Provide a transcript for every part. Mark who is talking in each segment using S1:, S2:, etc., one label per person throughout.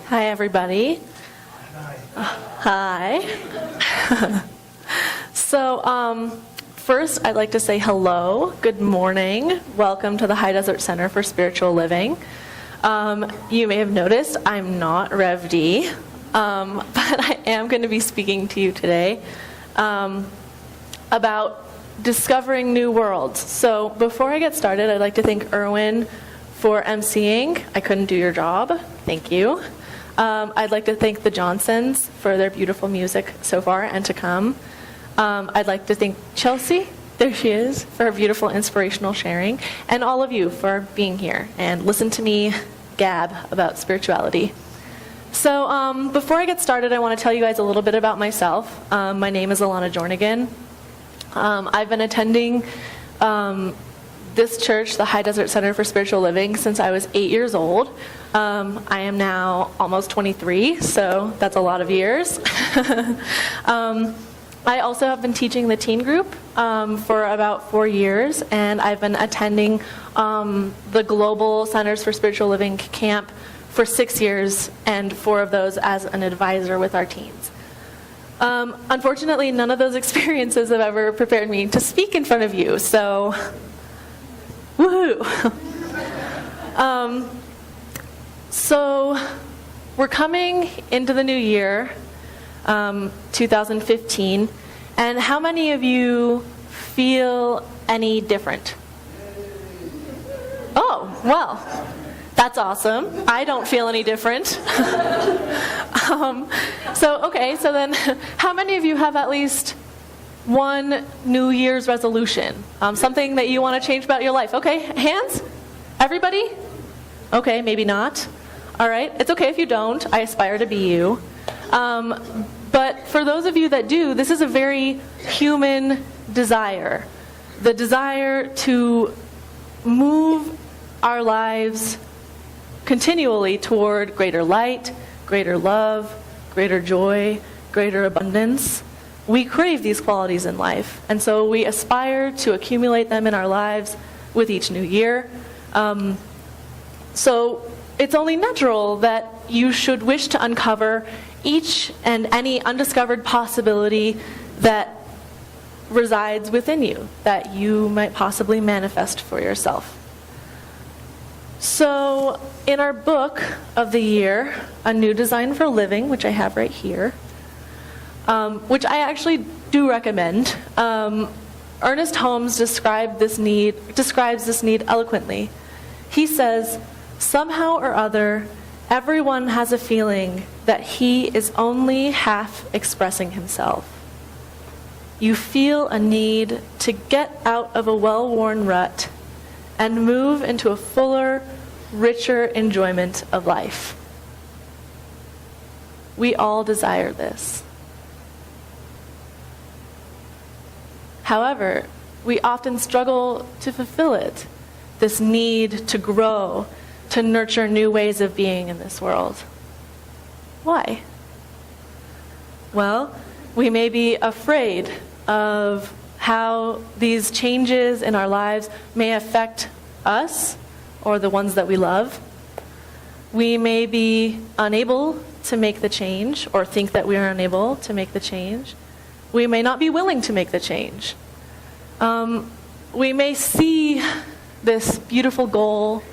S1: Hi, everybody. Hi. First, I'd like to say hello, good morning, welcome to the High Desert Center for Spiritual Living. You may have noticed I'm not Rev D, but I am going to be speaking to you today about discovering new worlds. So before I get started, I'd like to thank Erwin for emceeing. I couldn't do your job. Thank you. I'd like to thank the Johnsons for their beautiful music so far and to come. I'd like to thank Chelsea, there she is, for her beautiful inspirational sharing, and all of you for being here and listen to me gab about spirituality. So before I get started, I want to tell you guys a little bit about myself. My name is Alanna Jornigan. I've been attending this church, the High Desert Center for Spiritual Living, since I was 8 years old. I am now almost 23, so that's a lot of years. I also have been teaching the teen group for about 4 years, and I've been attending the Global Centers for Spiritual Living camp for 6 years, and 4 of those as an advisor with our teens. Unfortunately, none of those experiences have ever prepared me to speak in front of you, so woohoo! So we're coming into the new year, 2015, and how many of you feel any different? Oh, well, that's awesome. I don't feel any different. So then how many of you have at least one New Year's resolution? Something that you want to change about your life? Okay, hands? Everybody? Okay, maybe not. All right, it's okay if you don't. I aspire to be you. But for those of you that do, this is a very human desire. The desire to move our lives continually toward greater light, greater love, greater joy, greater abundance. We crave these qualities in life, and so we aspire to accumulate them in our lives with each new year. So it's only natural that you should wish to uncover each and any undiscovered possibility that resides within you, that you might possibly manifest for yourself. So in our book of the year, A New Design for Living, which I have right here, which I actually do recommend, Ernest Holmes describes this need eloquently. He says, "Somehow or other, everyone has a feeling that he is only half expressing himself. You feel a need to get out of a well-worn rut and move into a fuller, richer enjoyment of life." We all desire this. However, we often struggle to fulfill it, this need to grow, to nurture new ways of being in this world. Why? Well, we may be afraid of how these changes in our lives may affect us or the ones that we love. We may be unable to make the change or think that we are unable to make the change. We may not be willing to make the change. We may see this beautiful goal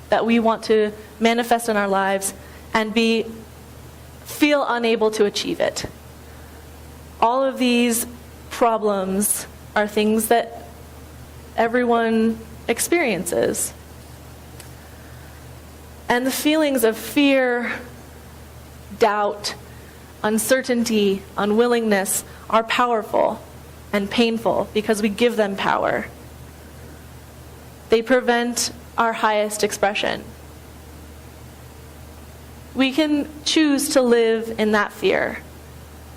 S1: that we want to manifest in our lives and feel unable to achieve it. All of these problems are things that everyone experiences. And the feelings of fear, doubt, uncertainty, unwillingness are powerful and painful because we give them power. They prevent our highest expression. We can choose to live in that fear,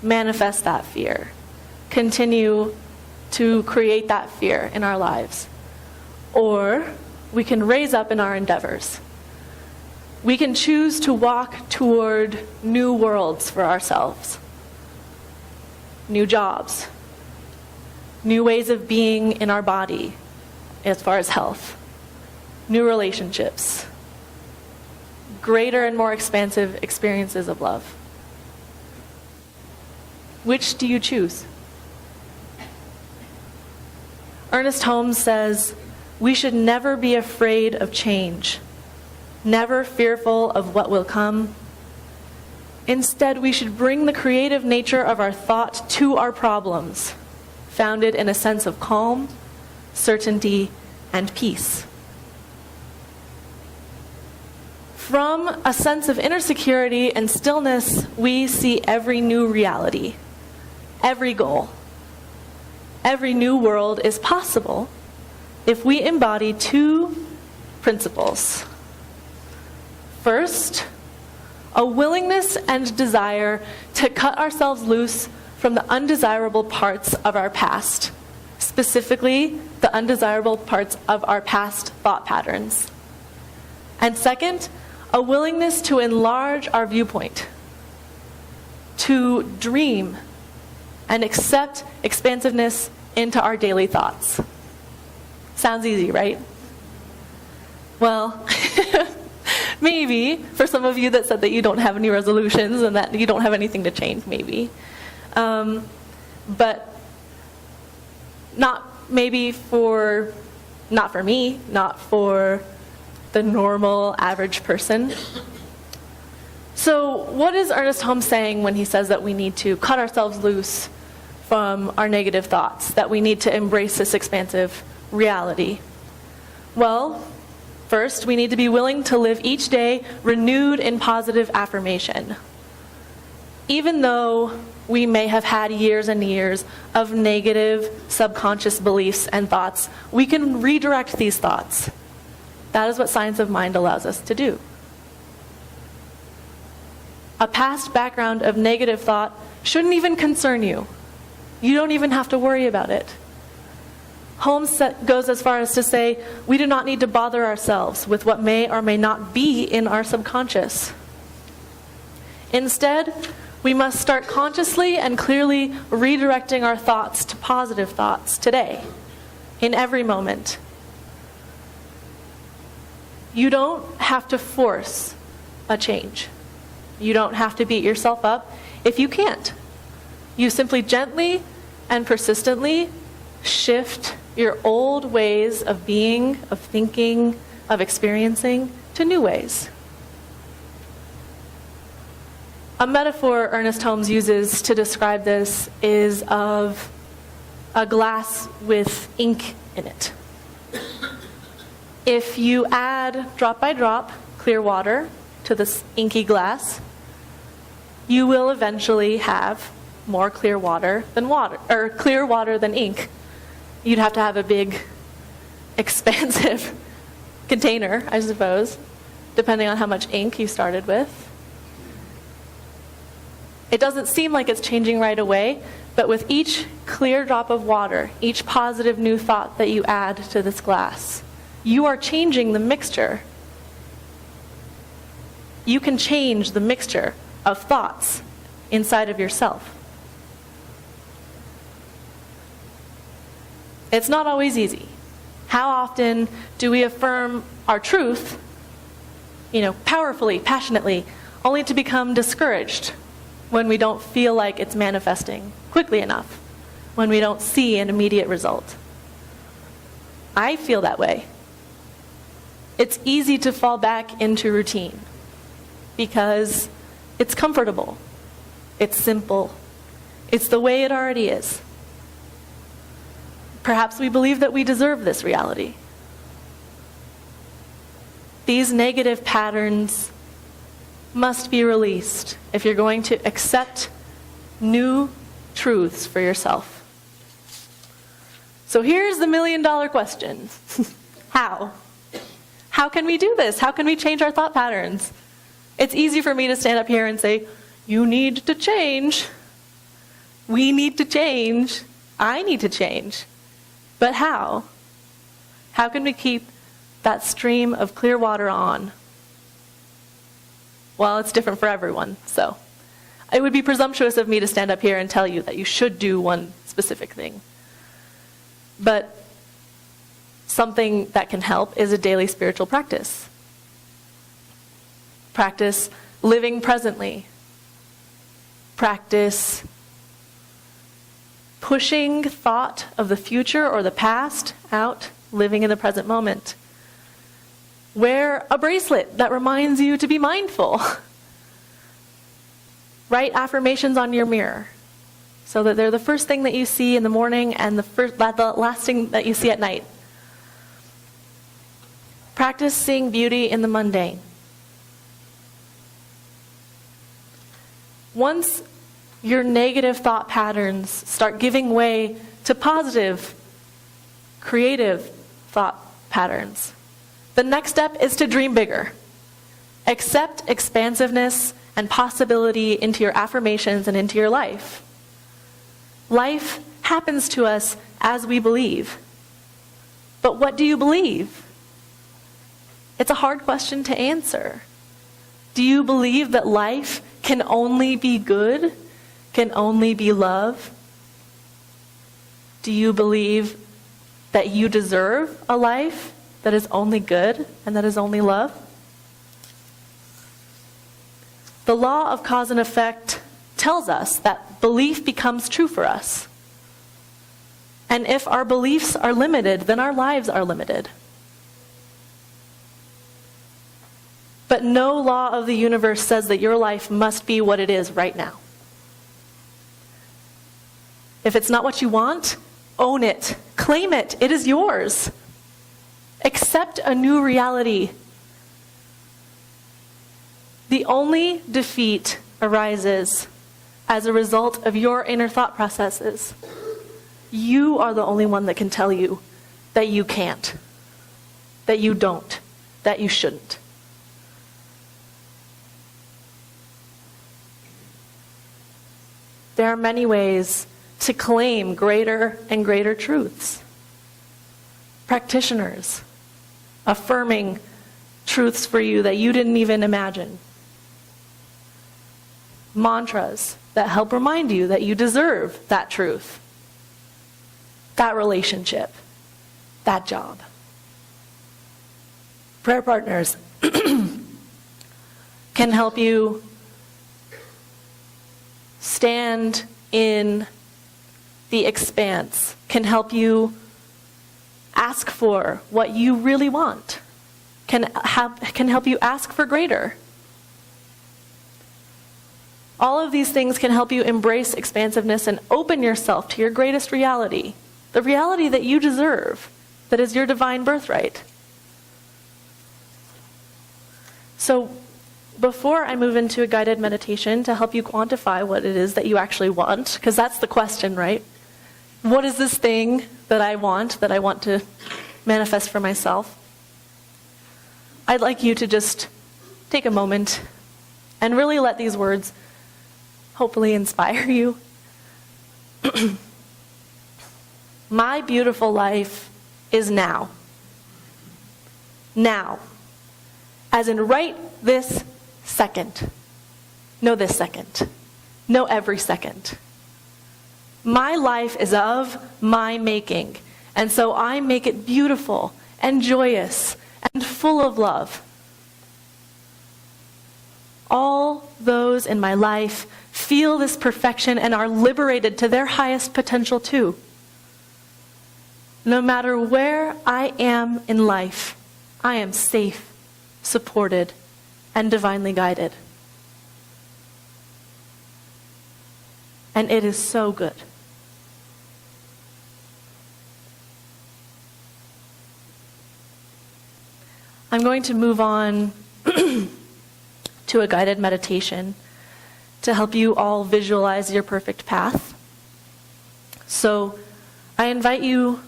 S1: manifest that fear, continue to create that fear in our lives. Or we can raise up in our endeavors. We can choose to walk toward new worlds for ourselves, new jobs, new ways of being in our body as far as health, new relationships, greater and more expansive experiences of love. Which do you choose? Ernest Holmes says, "We should never be afraid of change, never fearful of what will come. Instead, we should bring the creative nature of our thought to our problems, founded in a sense of calm, certainty, and peace." From a sense of inner security and stillness, we see every new reality, every goal. Every new world is possible if we embody two principles. First, a willingness and desire to cut ourselves loose from the undesirable parts of our past, specifically the undesirable parts of our past thought patterns. And second, a willingness to enlarge our viewpoint, to dream and accept expansiveness into our daily thoughts. Sounds easy, right? Well, maybe for some of you that said that you don't have any resolutions and that you don't have anything to change, maybe. But not for me, not for the normal average person. So what is Ernest Holmes saying when he says that we need to cut ourselves loose from our negative thoughts, that we need to embrace this expansive reality? Well, first, we need to be willing to live each day renewed in positive affirmation. Even though we may have had years and years of negative subconscious beliefs and thoughts, we can redirect these thoughts. That is what science of mind allows us to do. A past background of negative thought shouldn't even concern you. You don't even have to worry about it. Holmes goes as far as to say, we do not need to bother ourselves with what may or may not be in our subconscious. Instead, we must start consciously and clearly redirecting our thoughts to positive thoughts today, in every moment. You don't have to force a change. You don't have to beat yourself up if you can't. You simply gently and persistently shift your old ways of being, of thinking, of experiencing to new ways. A metaphor Ernest Holmes uses to describe this is of a glass with ink in it. If you add drop by drop clear water to this inky glass, you will eventually have more clear water than water, or clear water than ink. You'd have to have a big, expansive container, I suppose, depending on how much ink you started with. It doesn't seem like it's changing right away, but with each clear drop of water, each positive new thought that you add to this glass, you are changing the mixture. You can change the mixture of thoughts inside of yourself. It's not always easy. How often do we affirm our truth, powerfully, passionately, only to become discouraged when we don't feel like it's manifesting quickly enough, when we don't see an immediate result? I feel that way. It's easy to fall back into routine because it's comfortable, it's simple, it's the way it already is. Perhaps we believe that we deserve this reality. These negative patterns must be released if you're going to accept new truths for yourself. So here's the million-dollar question. How? How can we do this? How can we change our thought patterns? It's easy for me to stand up here and say, you need to change. We need to change. I need to change. But how? How can we keep that stream of clear water on? Well, it's different for everyone, so it would be presumptuous of me to stand up here and tell you that you should do one specific thing. But something that can help is a daily spiritual practice. Practice living presently. Practice pushing thought of the future or the past out, living in the present moment. Wear a bracelet that reminds you to be mindful. Write affirmations on your mirror so that they're the first thing that you see in the morning and the last thing that you see at night. Practice seeing beauty in the mundane. Once your negative thought patterns start giving way to positive, creative thought patterns, the next step is to dream bigger. Accept expansiveness and possibility into your affirmations and into your life. Life happens to us as we believe. But what do you believe? It's a hard question to answer. Do you believe that life can only be good, can only be love? Do you believe that you deserve a life that is only good and that is only love? The law of cause and effect tells us that belief becomes true for us. And if our beliefs are limited, then our lives are limited. But no law of the universe says that your life must be what it is right now. If it's not what you want, own it. Claim it. It is yours. Accept a new reality. The only defeat arises as a result of your inner thought processes. You are the only one that can tell you that you can't, that you don't, that you shouldn't. There are many ways to claim greater and greater truths. Practitioners affirming truths for you that you didn't even imagine. Mantras that help remind you that you deserve that truth, that relationship, that job. Prayer partners can help you stand in the expanse, can help you ask for what you really want, can help you ask for greater. All of these things can help you embrace expansiveness and open yourself to your greatest reality, the reality that you deserve, that is your divine birthright. So, before I move into a guided meditation to help you quantify what it is that you actually want, because that's the question, right? What is this thing that I want to manifest for myself? I'd like you to just take a moment and really let these words hopefully inspire you. My beautiful life is now. Now. As in right this second. No this second. No every second. My life is of my making, and so I make it beautiful and joyous and full of love. All those in my life feel this perfection and are liberated to their highest potential too. No matter where I am in life, I am safe, supported, and divinely guided. And it is so good. I'm going to move on to a guided meditation to help you all visualize your perfect path. So I invite you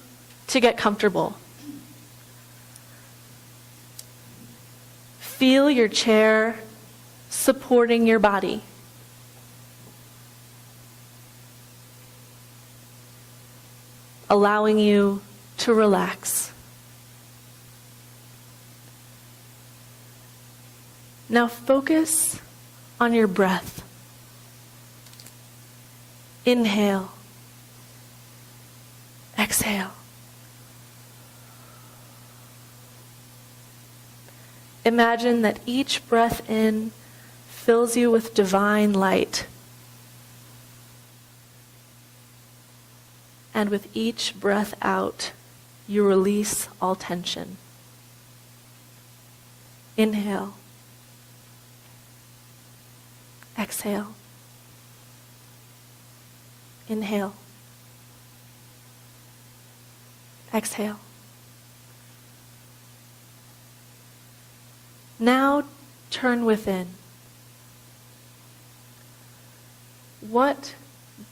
S1: to get comfortable. Feel your chair supporting your body. Allowing you to relax. Now focus on your breath. Inhale. Exhale. Imagine that each breath in fills you with divine light. And with each breath out, you release all tension. Inhale. Exhale. Inhale. Exhale. Now turn within. What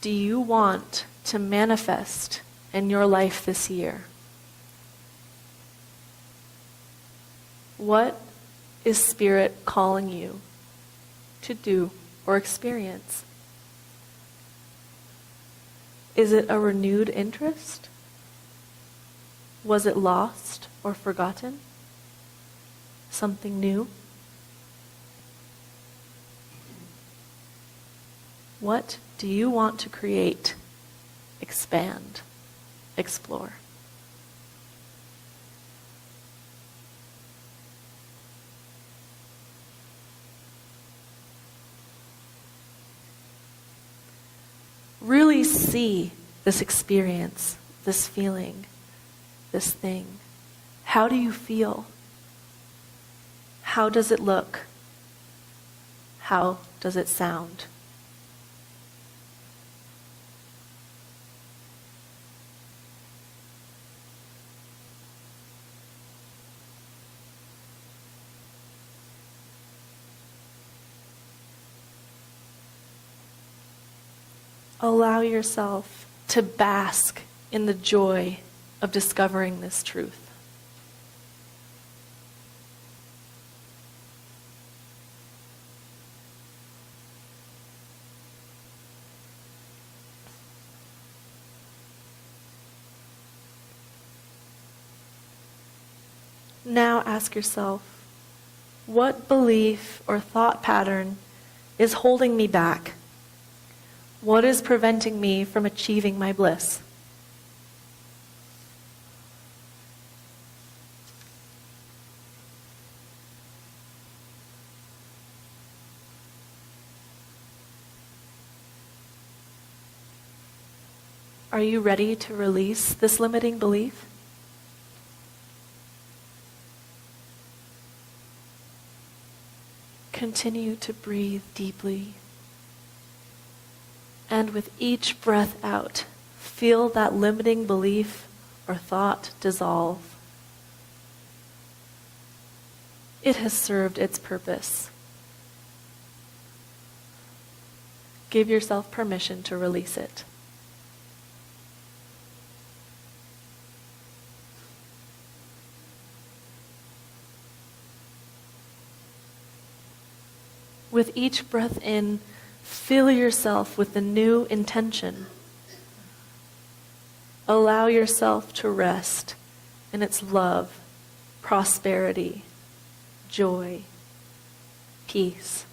S1: do you want to manifest in your life this year? What is Spirit calling you to do or experience? Is it a renewed interest? Was it lost or forgotten? Something new? What do you want to create, expand, explore? Really see this experience, this feeling, this thing. How do you feel? How does it look? How does it sound? Allow yourself to bask in the joy of discovering this truth. Now ask yourself, what belief or thought pattern is holding me back? What is preventing me from achieving my bliss? Are you ready to release this limiting belief? Continue to breathe deeply. And with each breath out, feel that limiting belief or thought dissolve. It has served its purpose. Give yourself permission to release it. With each breath in, fill yourself with the new intention. Allow yourself to rest in its love, prosperity, joy, peace.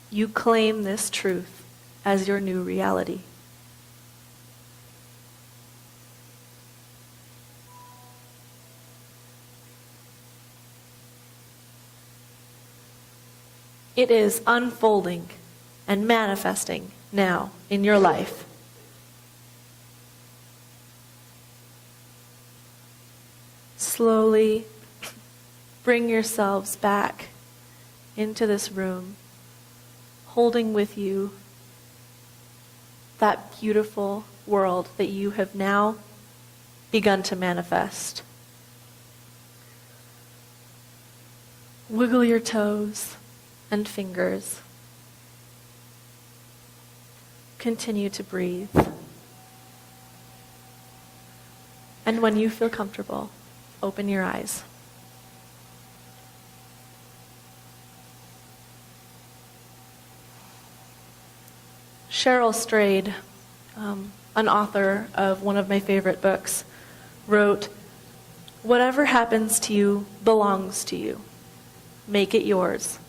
S1: You claim this truth as your new reality. It is unfolding and manifesting now in your life. Slowly bring yourselves back into this room, holding with you that beautiful world that you have now begun to manifest. Wiggle your toes and fingers. Continue to breathe. And when you feel comfortable, open your eyes. Cheryl Strayed, an author of one of my favorite books, wrote, "Whatever happens to you belongs to you. Make it yours.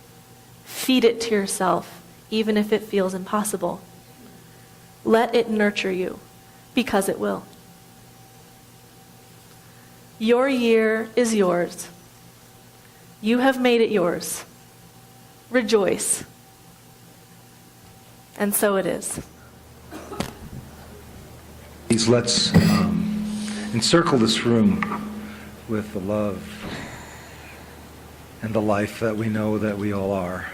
S1: Feed it to yourself, even if it feels impossible. Let it nurture you, because it will." Your year is yours. You have made it yours. Rejoice. And so it is.
S2: Please let's encircle this room with the love and the life that we know that we all are.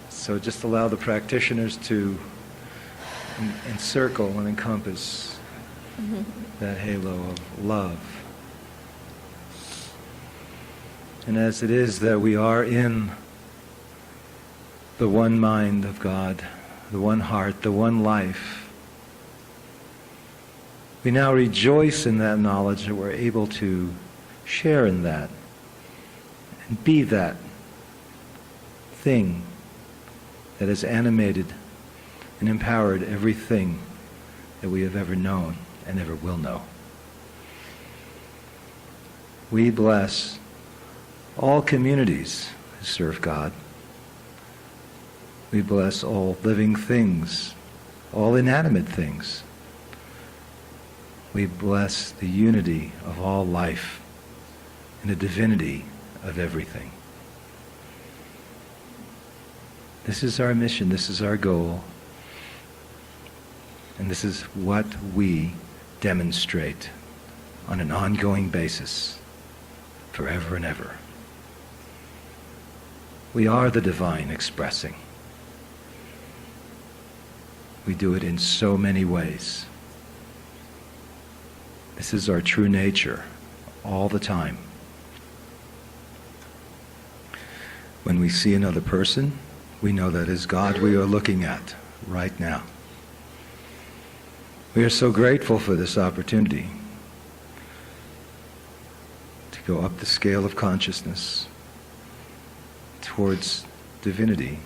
S2: So just allow the practitioners to encircle and encompass that halo of love. And as it is that we are in the one mind of God, the one heart, the one life, we now rejoice in that knowledge that we're able to share in that and be that thing that has animated and empowered everything that we have ever known and ever will know. We bless all communities who serve God. We bless all living things, all inanimate things. We bless the unity of all life and the divinity of everything. This is our mission, this is our goal, and this is what we demonstrate on an ongoing basis, forever and ever. We are the divine expressing. We do it in so many ways. This is our true nature all the time. When we see another person, we know that is God we are looking at right now. We are so grateful for this opportunity to go up the scale of consciousness towards divinity.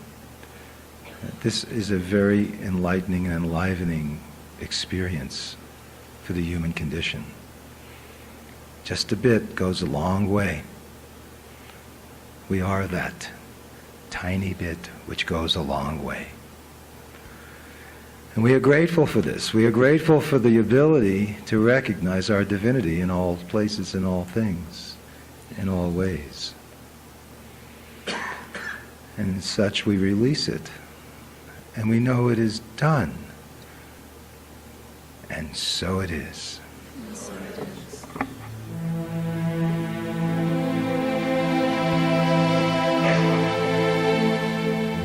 S2: This is a very enlightening and enlivening experience for the human condition. Just a bit goes a long way. We are that tiny bit which goes a long way. And we are grateful for this. We are grateful for the ability to recognize our divinity in all places, in all things, in all ways. And as such, we release it. And we know it is done. And so it is.